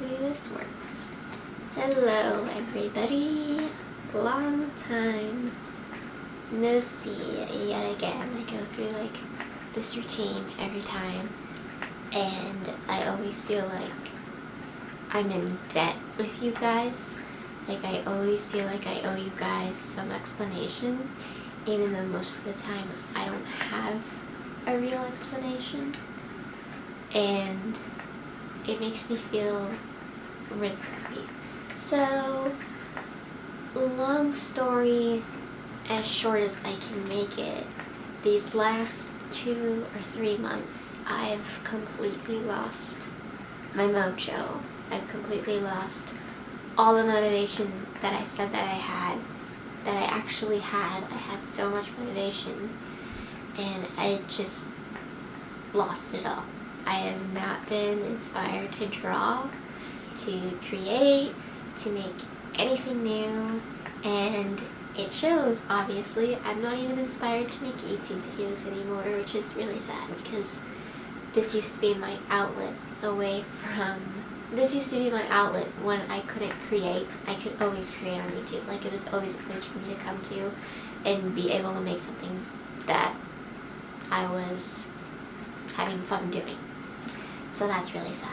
hopefully this works. Hello everybody, long time no see yet again. I go through like this routine every time and I always feel like I'm in debt with you guys. Like I always feel like I owe you guys some explanation, even though most of the time I don't have a real explanation, and it makes me feel really crappy. So, long story as short as I can make it, these last 2 or 3 months I've completely lost my mojo. I've completely lost all the motivation that I said that I had, that I actually had. I had so much motivation and I just lost it all. I have not been inspired to draw, to create, to make anything new, and it shows, obviously. I'm not even inspired to make YouTube videos anymore, which is really sad because this used to be my outlet when I couldn't create. I could always create on YouTube. Like, it was always a place for me to come to and be able to make something that I was having fun doing. So that's really sad.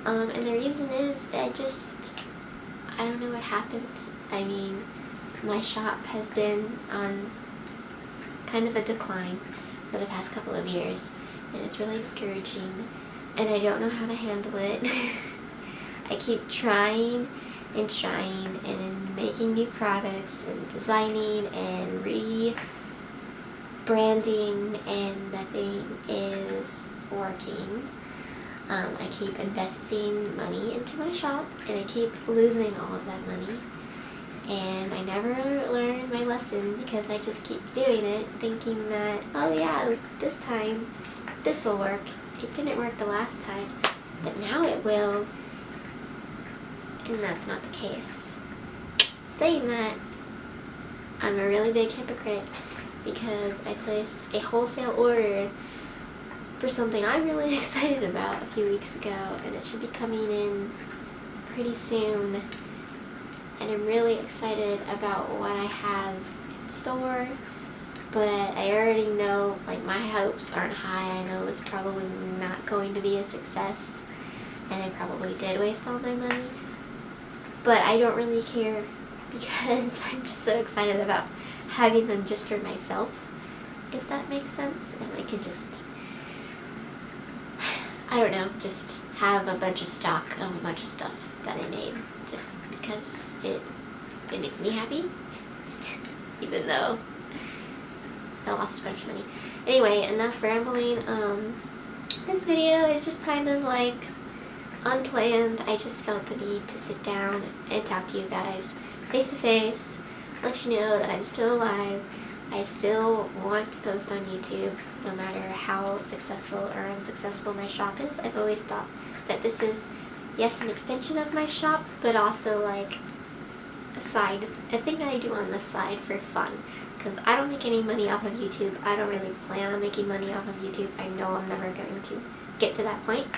And the reason is I don't know what happened. I mean, my shop has been on kind of a decline for the past couple of years, and it's really discouraging, and I don't know how to handle it. I keep trying and making new products and designing and rebranding, and nothing is working. I keep investing money into my shop and I keep losing all of that money, and I never learn my lesson because I just keep doing it thinking that, oh yeah, this time this will work. It didn't work the last time, but now it will, and that's not the case. Saying that, I'm a really big hypocrite because I placed a wholesale order for something I'm really excited about a few weeks ago, and it should be coming in pretty soon, and I'm really excited about what I have in store, but I already know, like, my hopes aren't high. I know it's probably not going to be a success, and I probably did waste all my money, but I don't really care because I'm just so excited about having them just for myself, if that makes sense, and I can just, I don't know, just have a bunch of stock of a bunch of stuff that I made just because it makes me happy, even though I lost a bunch of money. Anyway, enough rambling. This video is just kind of like unplanned. I just felt the need to sit down and talk to you guys face to face, let you know that I'm still alive. I still want to post on YouTube, no matter how successful or unsuccessful my shop is. I've always thought that this is, yes, an extension of my shop, but also like a side. It's a thing that I do on the side for fun, because I don't make any money off of YouTube. I don't really plan on making money off of YouTube. I know I'm never going to get to that point,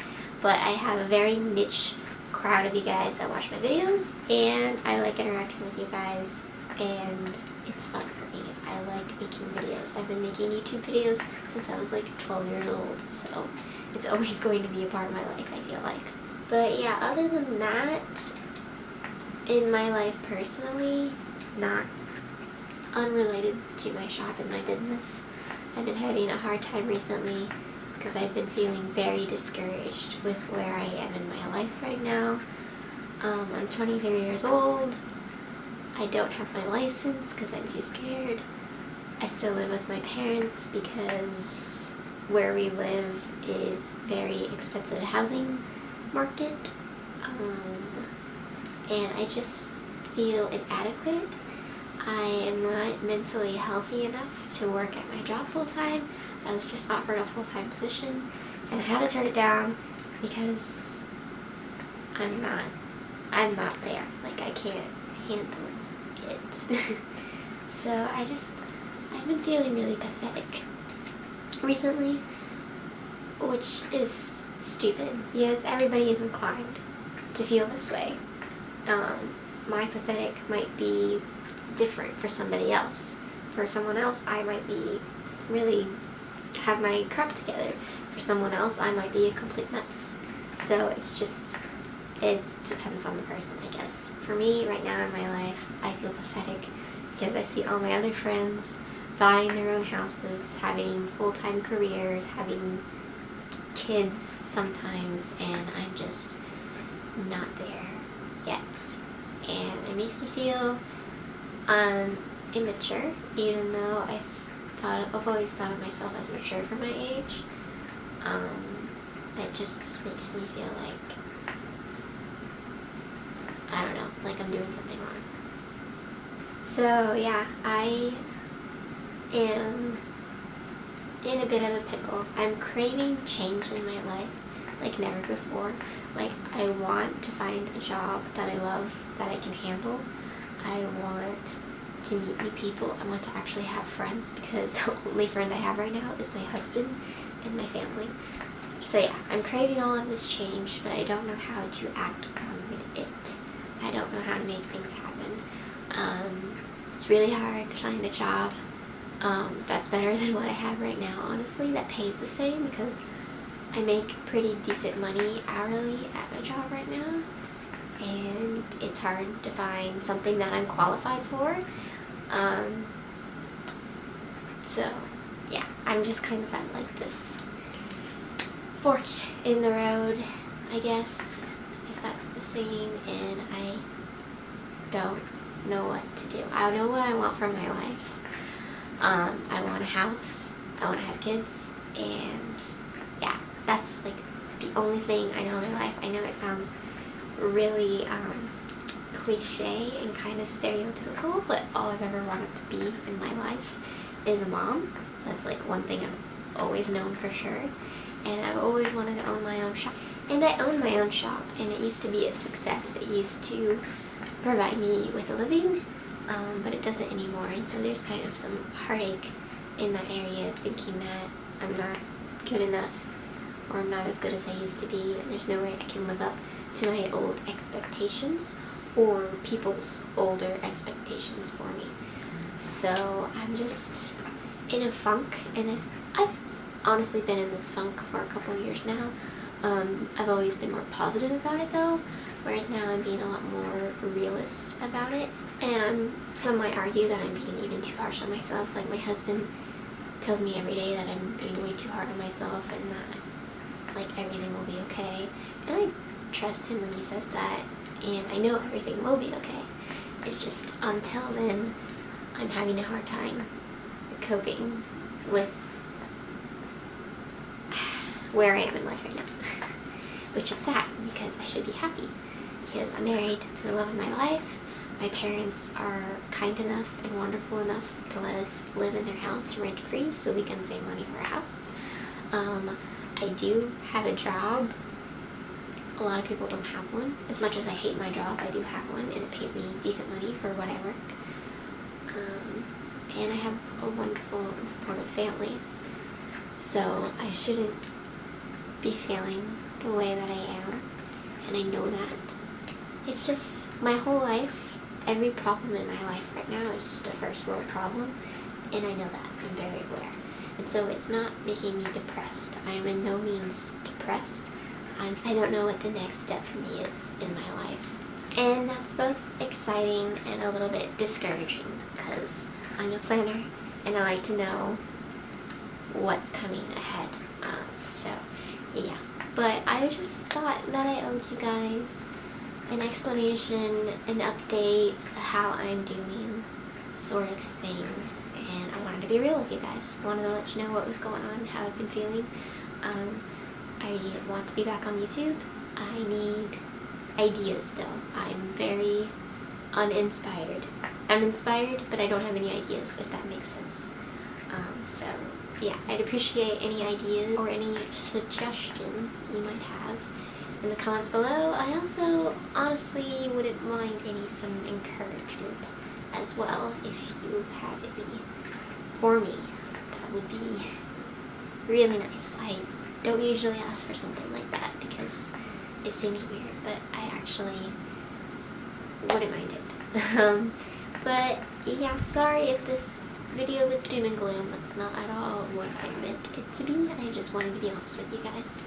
but I have a very niche crowd of you guys that watch my videos, and I like interacting with you guys, and it's fun for me. I like making videos. I've been making YouTube videos since I was like 12 years old, so it's always going to be a part of my life, I feel like. But yeah, other than that, in my life personally, not unrelated to my shop and my business, I've been having a hard time recently because I've been feeling very discouraged with where I am in my life right now. I'm 23 years old. I don't have my license because I'm too scared. I still live with my parents because where we live is very expensive housing market. And I just feel inadequate. I am not mentally healthy enough to work at my job full time. I was just offered a full-time position and I had to turn it down because I'm not there. Like, I can't handle it. So I've been feeling really pathetic recently, which is stupid because everybody is inclined to feel this way. My pathetic might be different for somebody else. For someone else, I might be really have my crap together. For someone else, I might be a complete mess. So it depends on the person, I guess. For me, right now in my life, I feel pathetic because I see all my other friends buying their own houses, having full-time careers, having kids sometimes, and I'm just not there yet. And it makes me feel immature, even though I've always thought of myself as mature for my age. It just makes me feel like, I don't know, like I'm doing something wrong. So yeah, I am in a bit of a pickle. I'm craving change in my life like never before. Like, I want to find a job that I love, that I can handle. I want to meet new people. I want to actually have friends, because the only friend I have right now is my husband and my family. So yeah, I'm craving all of this change, but I don't know how to act on it. I don't know how to make things happen. It's really hard to find a job that's better than what I have right now, honestly, that pays the same, because I make pretty decent money hourly at my job right now, and it's hard to find something that I'm qualified for. So yeah, I'm just kind of at like this fork in the road, I guess, if that's the saying, and I don't know what to do. I know what I want from my life. I want a house, I want to have kids, and yeah, that's like the only thing I know in my life. I know it sounds really cliche and kind of stereotypical, but all I've ever wanted to be in my life is a mom. That's like one thing I've always known for sure, and I've always wanted to own my own shop. And I own my own shop, and it used to be a success. It used to provide me with a living, but it doesn't anymore, and so there's kind of some heartache in that area, thinking that I'm not good enough, or I'm not as good as I used to be, and there's no way I can live up to my old expectations or people's older expectations for me. So I'm just in a funk, and I've honestly been in this funk for a couple years now. I've always been more positive about it though, whereas now I'm being a lot more realist about it. And some might argue that I'm being even too harsh on myself. Like, my husband tells me every day that I'm being way too hard on myself and that like everything will be okay. And I trust him when he says that, and I know everything will be okay. It's just until then, I'm having a hard time coping with where I am in life right now, which is sad, because I should be happy, because I'm married to the love of my life. My parents are kind enough and wonderful enough to let us live in their house rent-free so we can save money for a house. I do have a job. A lot of people don't have one. As much as I hate my job, I do have one, and it pays me decent money for what I work. And I have a wonderful and supportive family. So I shouldn't be feeling the way that I am, and I know that. It's just my whole life, every problem in my life right now is just a first world problem, and I know that. I'm very aware. And so it's not making me depressed. I am in no means depressed. I don't know what the next step for me is in my life. And that's both exciting and a little bit discouraging, because I'm a planner and I like to know what's coming ahead. So yeah, but I just thought that I owed you guys an explanation, an update, how I'm doing sort of thing, and I wanted to be real with you guys. I wanted to let you know what was going on, how I've been feeling. I want to be back on YouTube. I need ideas though. I'm very uninspired. I'm inspired, but I don't have any ideas, if that makes sense. So yeah, I'd appreciate any ideas or any suggestions you might have in the comments below. I also honestly wouldn't mind some encouragement as well, if you have any for me. That would be really nice. I don't usually ask for something like that, because it seems weird, but I actually wouldn't mind it. But yeah, sorry if this video was doom and gloom. That's not at all what I meant it to be. I just wanted to be honest with you guys.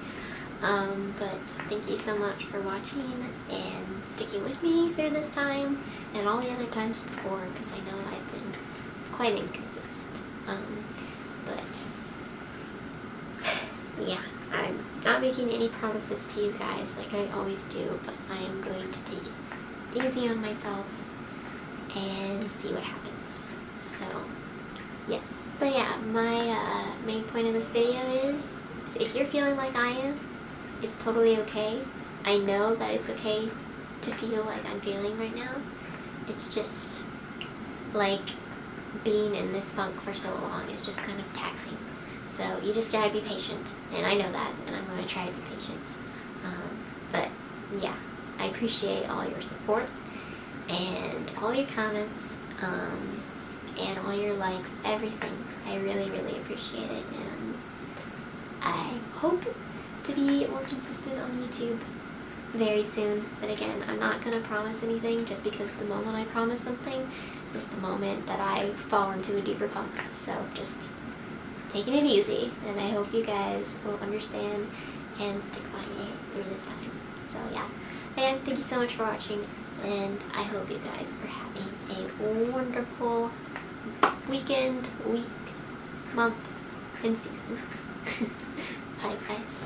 But thank you so much for watching and sticking with me through this time and all the other times before, because I know I've been quite inconsistent. But yeah, I'm not making any promises to you guys like I always do, but I am going to take it easy on myself and see what happens. So yes. But yeah, my main point of this video is if you're feeling like I am, it's totally okay. I know that it's okay to feel like I'm feeling right now. It's just like being in this funk for so long is just kind of taxing. So you just gotta be patient, and I know that, and I'm gonna try to be patient. But yeah, I appreciate all your support and all your comments, and all your likes, everything. I really, really appreciate it, and I hope to be more consistent on YouTube very soon. But again, I'm not gonna promise anything, just because the moment I promise something is the moment that I fall into a deeper funk. So just taking it easy, and I hope you guys will understand and stick by me through this time. So yeah, again, thank you so much for watching, and I hope you guys are having a wonderful weekend, week, month, and season. Bye guys.